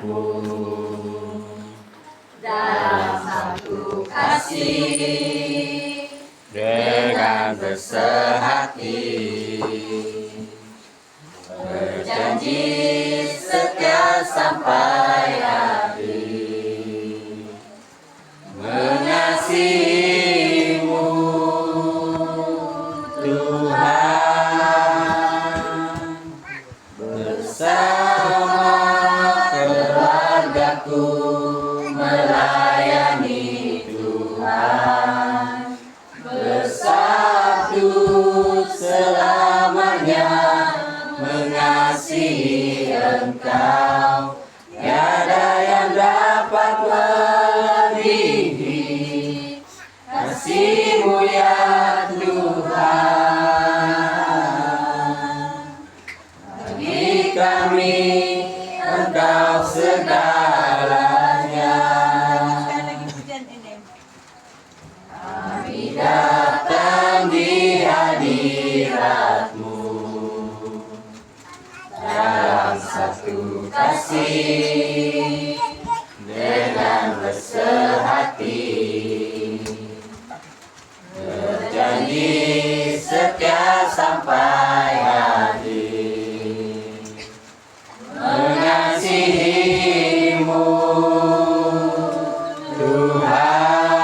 hadiratmu dalam satu kasih dengan bersehati, berjanji setia sampai akhir, mengasihimu Tuhan, bersama keluargaku melayani Tuhan, bersatu selamanya mengasihi Engkau. Tiada yang dapat melebihi kasih-Mu ya Tuhan. Bagi kami Engkau segalanya. Kami datang di hadirat-Mu dalam satu kasih dengan bersehati, berjanji setia sampai akhir, mengasihi-Mu Tuhan,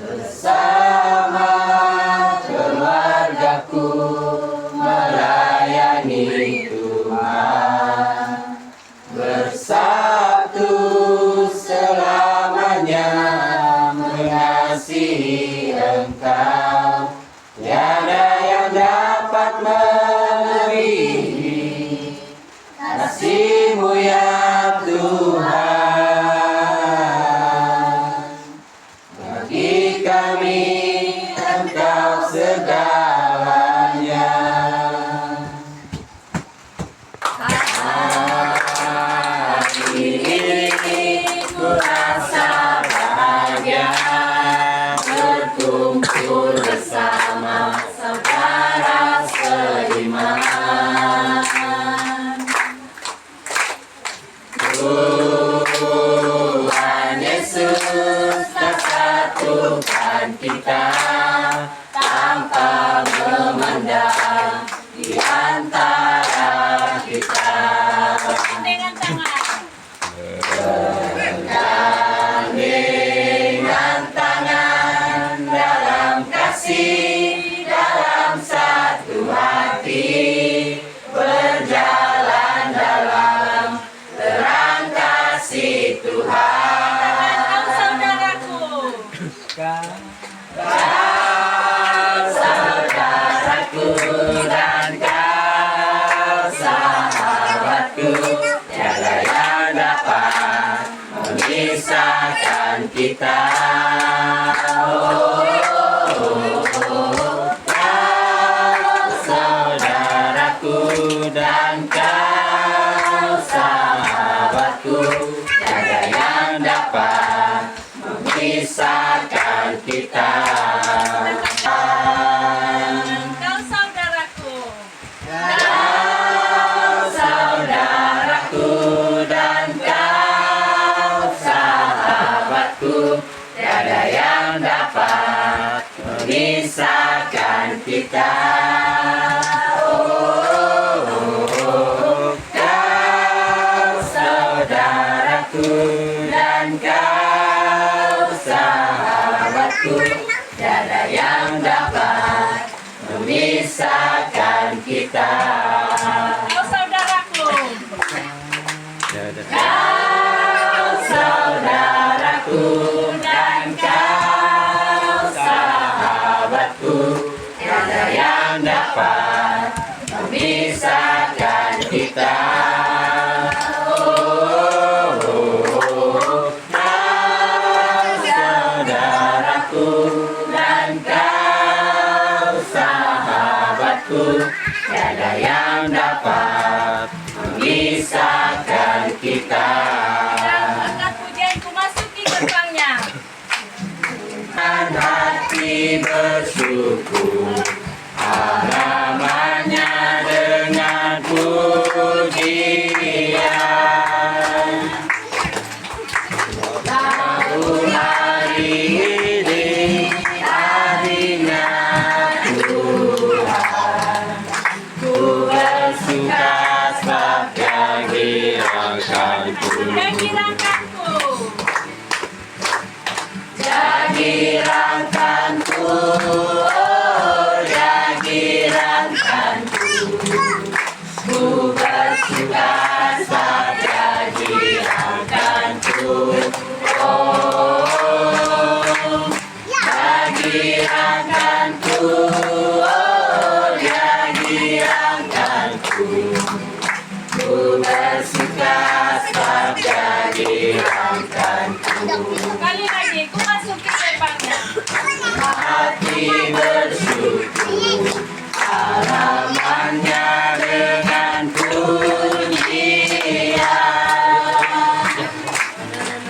bersama keluargaku melayani Tuhan, bersatu selamanya mengasihi Engkau. Tiada yang dapat melebihi kasih-Mu ya Tuhan. Bagi kami Engkau segalanya. Hari ini ku rasa bahagia berkumpul bersama saudara seiman. Tuhan Yesus telah satukan kita tanpa memandang di antara kita. Dengan tangan. Bergandengan tangan dalam kasih, dalam satu hati, berjalan dalam terang kasih Tuhan. Kau saudaraku. Kau saudaraku dan kau sahabatku, tiada yang dapat memisahkan kita. Kau saudaraku dan kau sahabatku, tiada yang dapat memisahkan kita. Kau saudaraku. Kau saudaraku dan kau sahabatku, tiada yang dapat memisahkan kita. Kau saudaraku dan kau sahabatku, tiada yang dapat memisahkan kita. Kau saudaraku. Kau saudaraku dan kau sahabatku, tiada yang dapat memisahkan kita. Kau saudaraku dan kau sahabatku, tiada yang dapat memisahkan kita. Angkat pujianku masuki gerbangnya. Dan hati bersyukur halamannya dengan pujian. oh jadirankanku. Ku bersuka sebab jadirankanku. Oh jadirankanku, oh jadirankanku. Ku bersuka sebab jadirankanku. Sekali lagi, ku masuki gerbangnya. Hati bersyukur, halamannya dengan pujian.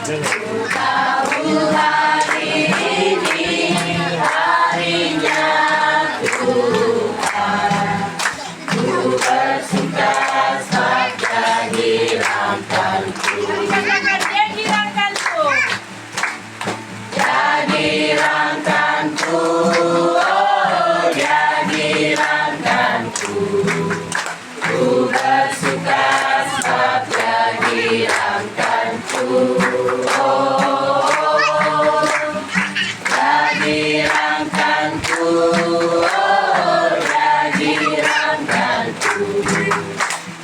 Ku tahu hari ini harinya Tuhan. Ku bersuka sebab jadirankanku. Katakan jadirankanku. Jadirankanku, oh jadirankanku. Ku bersuka sebab jadirankanku. Oh jadirankanku, oh jadirankanku.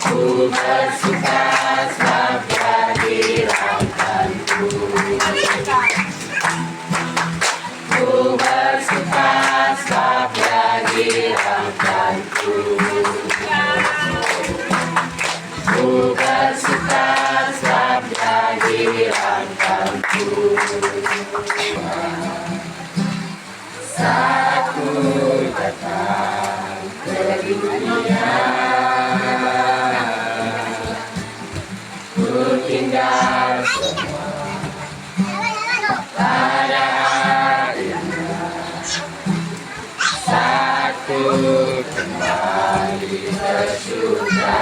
Ku bersuka sebab jadirankanku. Ku bersuka sebab jadirankanku. Ku bersuka sebab jadirankanku. Saat ku datang ke dunia, ku tinggal semua pada akhirnya. Saat ku kembali ke surga,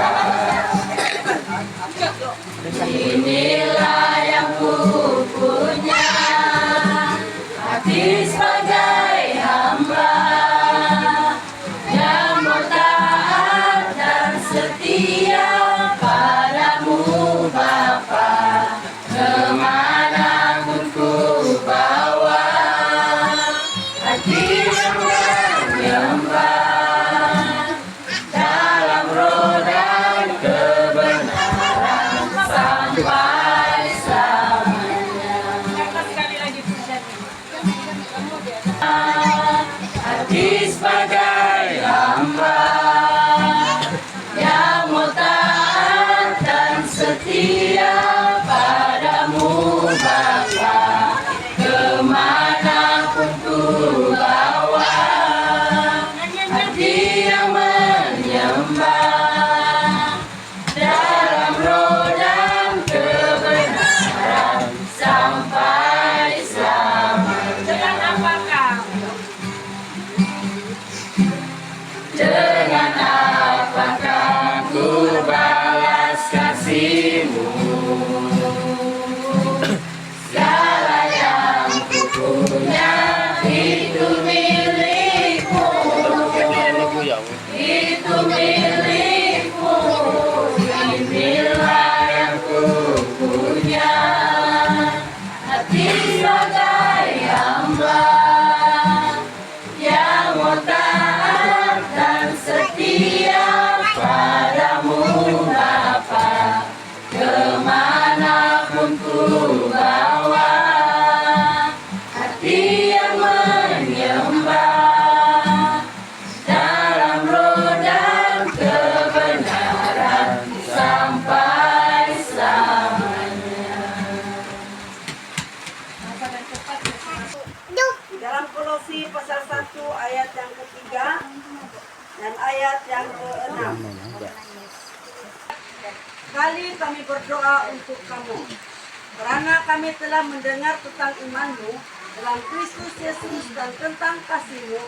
inilah yang ku punya, hati sebagai hamba yang mau taat dan setia padamu Bapa. Kemanapun ku bawa, hati yang menyembah dalam roh dan kebenaran sampai selamanya. Kata sekali lagi pujiannya. Hati sebagai hamba yang mau taat dan setia padamu Bapa. Kemanapun ku bawa, hati yang menyembah dalam roh dan kebenaran sampai selamanya. Dengan apakah? Dengan apakah ku balas kasih-Mu? Segala yang ku punya itu milik-Mu. Itu milik-Mu. Inilah yang ku punya, hati sebagai hamba yang mau taat dan setia padamu Bapa. Kemanapun ku bawa, hati yang menyembah dalam roh dan kebenaran sampai selamanya. Dalam Kolose pasal 1 ayat yang ketiga dan ayat yang ke-6. Kali kami berdoa untuk kamu, karena kami telah mendengar tentang imanmu dalam Kristus Yesus dan tentang kasihmu,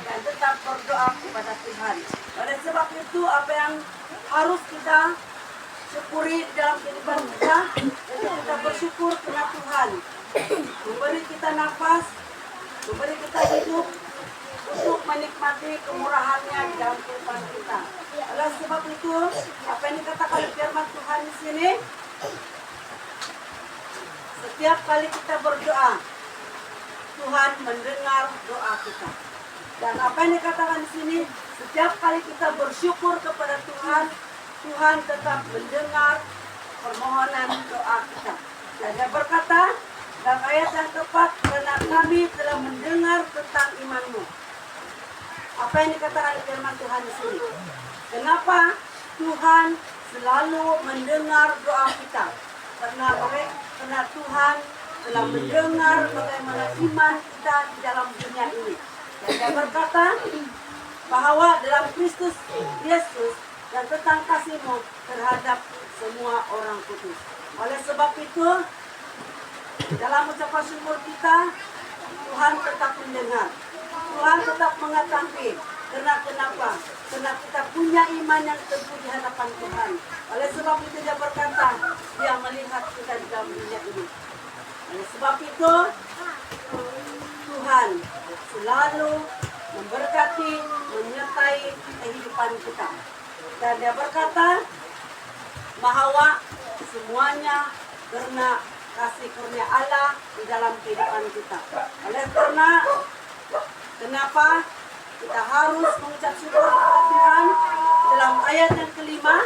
dan tetap berdoa kepada Tuhan. Oleh sebab itu, apa yang harus kita syukuri dalam kehidupan kita, yaitu kita bersyukur kepada Tuhan, memberi kita nafas, memberi kita hidup untuk menikmati kemurahannya di dalam kehidupan kita. Oleh sebab itu, apa yang dikatakan oleh firman Tuhan di sini, setiap kali kita berdoa, Tuhan mendengar doa kita. Dan apa yang dikatakan di sini, setiap kali kita bersyukur kepada Tuhan, Tuhan tetap mendengar permohonan doa kita. Dan dia berkata dalam ayat yang keempat, karena kami telah mendengar tentang imanmu. Apa yang dikatakan firman Tuhan di sini? Kenapa Tuhan selalu mendengar doa kita? Karena Tuhan telah mendengar bagaimana iman kita di dalam dunia ini. Dan dia berkata bahwa dalam Kristus Yesus dan tentang kasih-Mu terhadap semua orang kudus. Oleh sebab itu, dalam ucapan syukur kita, Tuhan tetap mendengar. Tuhan tetap mengetahui. Kenapa? Karena kita punya iman yang teguh di hadapan Tuhan. Oleh sebab itu dia berkata, dia melihat kita di dalam dunia ini. Oleh sebab itu, Tuhan selalu memberkati, menyertai kehidupan kita. Dan dia berkata bahwa semuanya karena kasih karunia Allah di dalam kehidupan kita. Oleh karena kenapa kita harus mengucap syukur kepada Tuhan dalam ayat yang kelima,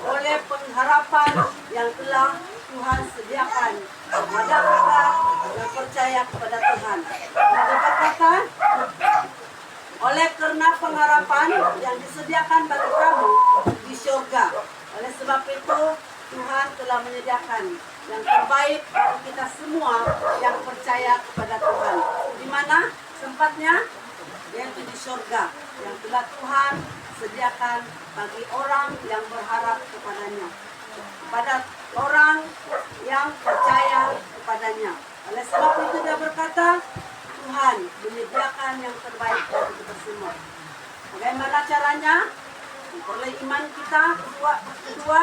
oleh pengharapan yang telah Tuhan sediakan kepada kita yang percaya kepada Tuhan. Dan dia berkata, oleh karena pengharapan yang disediakan bagi kamu di surga. Oleh sebab itu Tuhan telah menyediakan yang terbaik bagi kita semua yang percaya kepada Tuhan. Di mana tempatnya? Yaitu di surga yang telah Tuhan sediakan bagi orang yang berharap kepadanya, kepada orang yang percaya kepadanya. Oleh sebab itu dia berkata, Tuhan menyediakan yang terbaik bagi kita semua. Bagaimana caranya? Memperoleh iman kita, kedua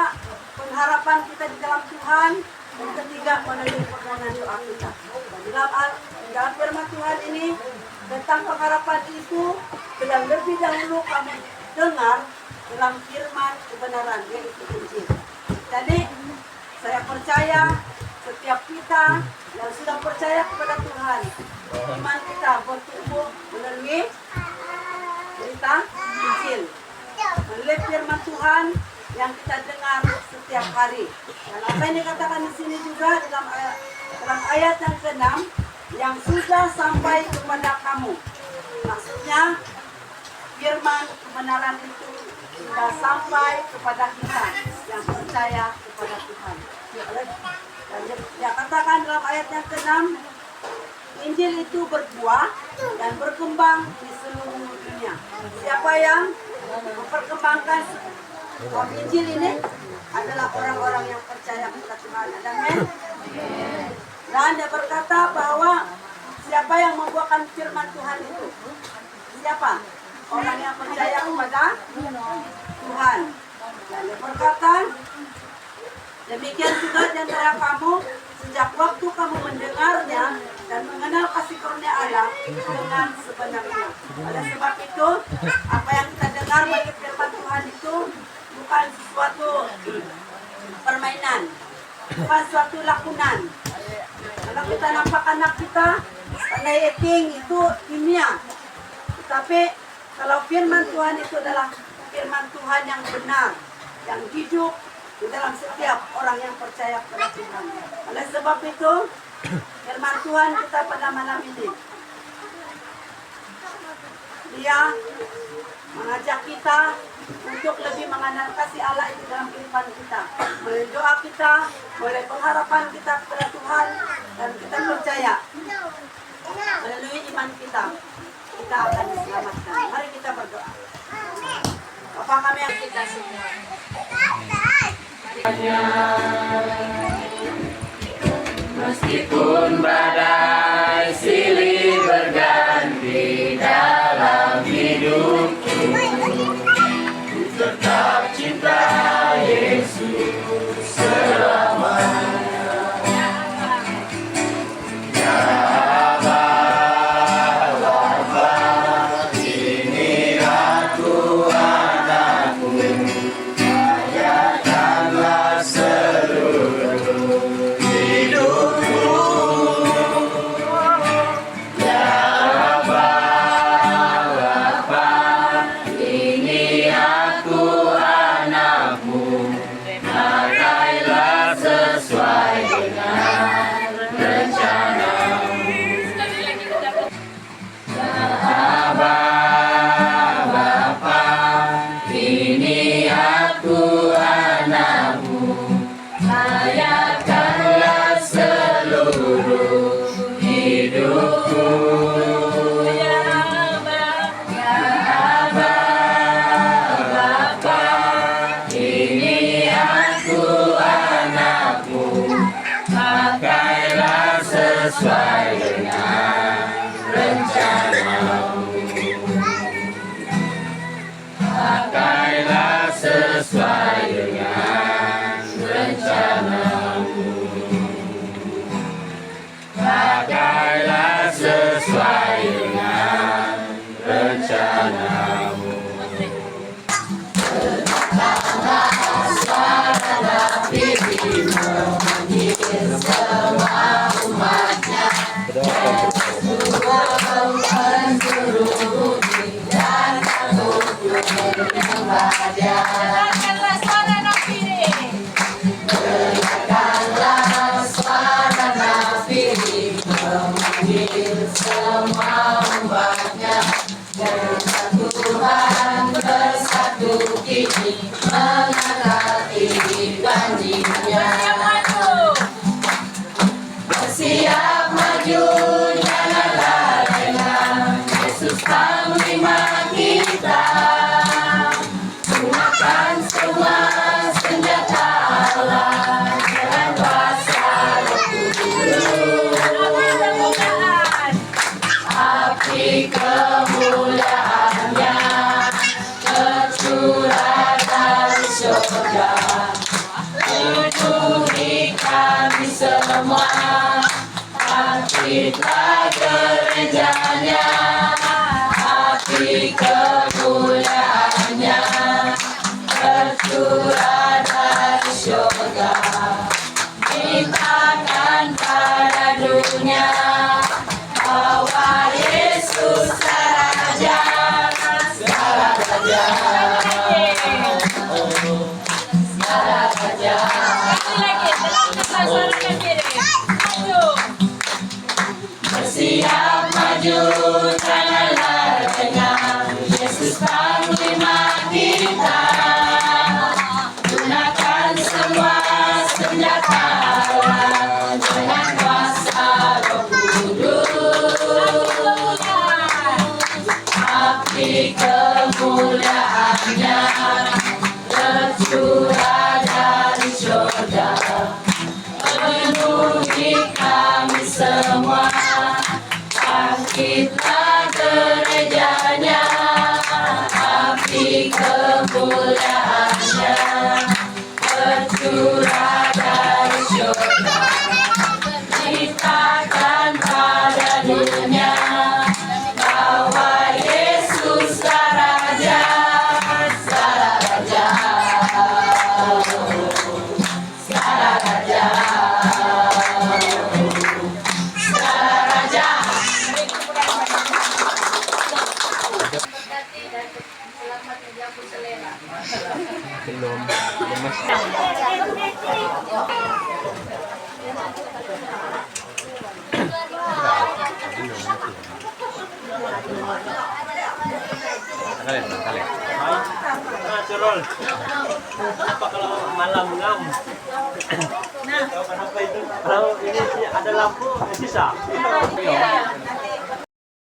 pengharapan kita di dalam Tuhan, dan ketiga melalui permohonan doa kita. Dan dalam firman Tuhan ini tentang pengharapan itu yang lebih dahulu kami dengar dalam firman kebenaran, yaitu Injil. Jadi saya percaya setiap kita yang sudah percaya kepada Tuhan, iman kita bertumbuh melalui berita Injil, melalui firman Tuhan yang kita dengar setiap hari. Dan apa yang dikatakan di sini juga dalam ayat yang ke-6, yang sudah sampai kepada kamu. Maksudnya firman kebenaran itu sudah sampai kepada kita yang percaya kepada Tuhan. Dan dia katakan dalam ayat yang ke-6, Injil itu berbuah dan berkembang di seluruh dunia. Siapa yang memperkembangkan Injil ini adalah orang-orang yang percaya kepada Tuhan. Amin. Dan dia berkata bahwa siapa yang membuahkan firman Tuhan itu? Siapa? Orang yang percaya kepada Tuhan. Dan dia berkata, demikian juga di antara kamu, sejak waktu kamu mendengarnya dan mengenal kasih karunia Allah dengan sebenarnya. Oleh sebab itu, apa yang kita dengar bagi firman Tuhan itu bukan sesuatu permainan, bukan suatu lakonan. Kalau kita nampak anak kita, pandai acting itu kimia. Tetapi kalau firman Tuhan itu adalah firman Tuhan yang benar, yang hidup di dalam setiap orang yang percaya kepada Tuhan. Oleh sebab itu, firman Tuhan kita pada malam ini, dia mengajak kita untuk lebih mengenal kasih Allah itu dalam kehidupan kita. Melalui doa kita, melalui pengharapan kita kepada Tuhan, dan kita percaya melalui iman kita, kita akan diselamatkan. Mari kita berdoa. Bapa kami yang kita semua, meskipun badai silih berganti dalam hidupku, ku tetap cinta Yesus selamanya. Ya Bapa, Bapa, ini aku anakmu, hayatkanlah seluruh hidupku. sesuai dengan rencanamu. Pakailah sesuai dengan rencanamu. Pakailah sesuai dengan rencanamu. Dengarkanlah suara Nabi. Siap maju. Siap maju, janganlah lengah. Yesus panglima kita. Gunakan semua senjata Allah dengan kuasa Roh Kudus. Api kemuliaannya tercurah dari surga. Penuhi kami semua. Bangkitlah gerejanya. Api kemuliaannya tercurah dari surga. Nyatakan pada dunia bahwa Yesus Raja, segala raja, segala raja. Lagi, dengarkanlah suara Nabi. Maju. Bersiap maju, janganlah lengah. Yesus panglima kita. Gunakan semua senjata Allah dengan kuasa Roh Kudus. Api kemuliaannya tercurah dari surga. Penuhi kami semua. Bangkitlah gerejanya. Api kemuliaannya tercurah dari surga. Ceritakan pada dunia bahwa Yesus Raja, segala raja, segala raja, segala raja. Berkati dan selamat menjemput selera. Nah, Cirol. Apa kalau malam ngam? Nah, kenapa itu? Kalau ini ada lampu, sisa.